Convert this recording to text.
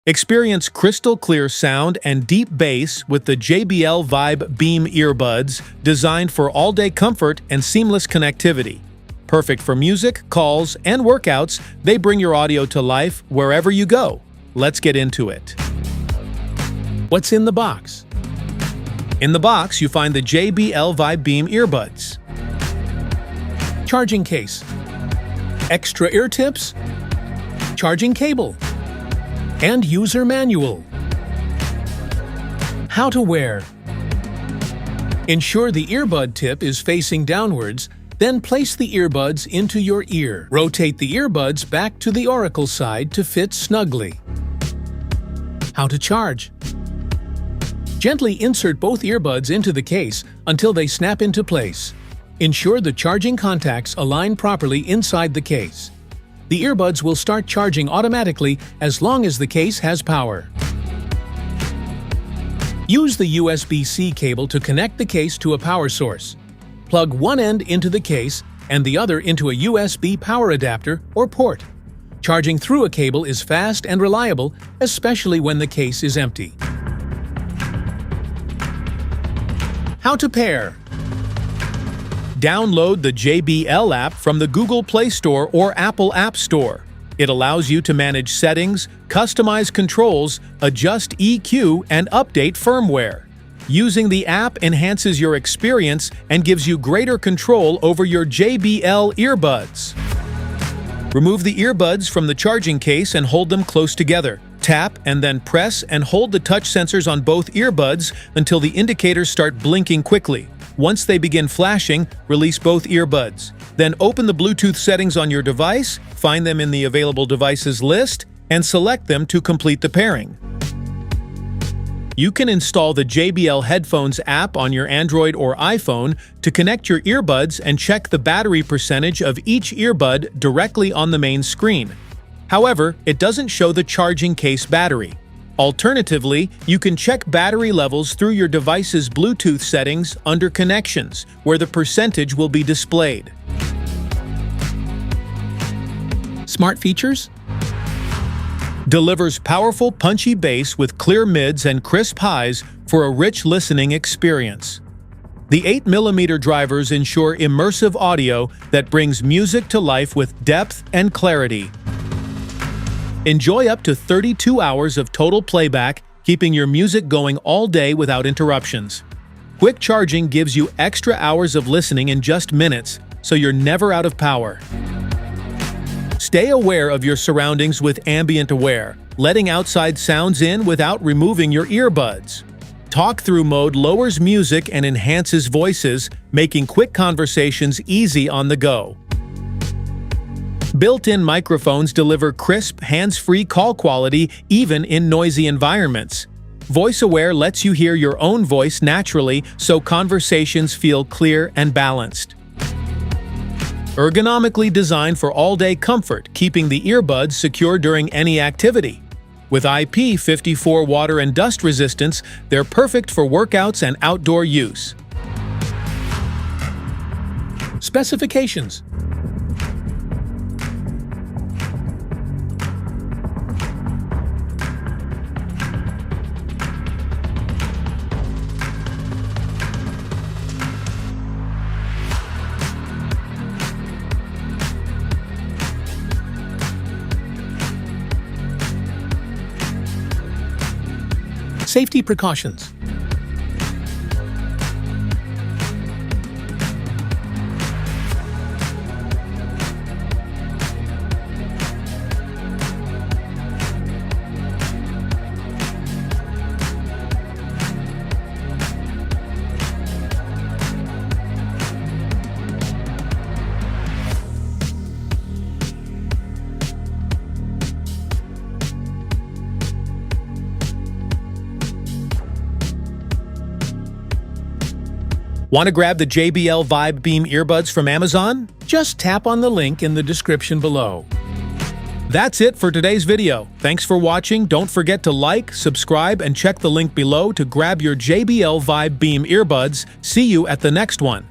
Experience crystal clear sound and deep bass with the JBL Vibe Beam Earbuds, designed for all-day comfort and seamless connectivity. Perfect for music, calls, and workouts, they bring your audio to life wherever you go. Let's get into it. What's in the box? In the box, you find the JBL Vibe Beam Earbuds. Charging case. Extra ear tips. Charging cable. And user manual. How to wear. Ensure the earbud tip is facing downwards, then place the earbuds into your ear. Rotate the earbuds back to the auricle side to fit snugly. How to charge. Gently insert both earbuds into the case until they snap into place. Ensure the charging contacts align properly inside the case. The earbuds will start charging automatically as long as the case has power. Use the USB-C cable to connect the case to a power source. Plug one end into the case and the other into a USB power adapter or port. Charging through a cable is fast and reliable, especially when the case is empty. How to pair. Download the JBL app from the Google Play Store or Apple App Store. It allows you to manage settings, customize controls, adjust EQ, and update firmware. Using the app enhances your experience and gives you greater control over your JBL earbuds. Remove the earbuds from the charging case and hold them close together. Tap and then press and hold the touch sensors on both earbuds until the indicators start blinking quickly. Once they begin flashing, release both earbuds. Then open the Bluetooth settings on your device, find them in the available devices list, and select them to complete the pairing. You can install the JBL Headphones app on your Android or iPhone to connect your earbuds and check the battery percentage of each earbud directly on the main screen. However, it doesn't show the charging case battery. Alternatively, you can check battery levels through your device's Bluetooth settings under Connections, where the percentage will be displayed. Smart features? Delivers powerful, punchy bass with clear mids and crisp highs for a rich listening experience. The 8mm drivers ensure immersive audio that brings music to life with depth and clarity. Enjoy up to 32 hours of total playback, keeping your music going all day without interruptions. Quick charging gives you extra hours of listening in just minutes, so you're never out of power. Stay aware of your surroundings with Ambient Aware, letting outside sounds in without removing your earbuds. Talk-through mode lowers music and enhances voices, making quick conversations easy on the go. Built-in microphones deliver crisp, hands-free call quality even in noisy environments. VoiceAware lets you hear your own voice naturally, so conversations feel clear and balanced. Ergonomically designed for all-day comfort, keeping the earbuds secure during any activity. With IP54 water and dust resistance, they're perfect for workouts and outdoor use. Specifications. Safety precautions. Want to grab the JBL Vibe Beam Earbuds from Amazon? Just tap on the link in the description below. That's it for today's video. Thanks for watching. Don't forget to like, subscribe, and check the link below to grab your JBL Vibe Beam Earbuds. See you at the next one.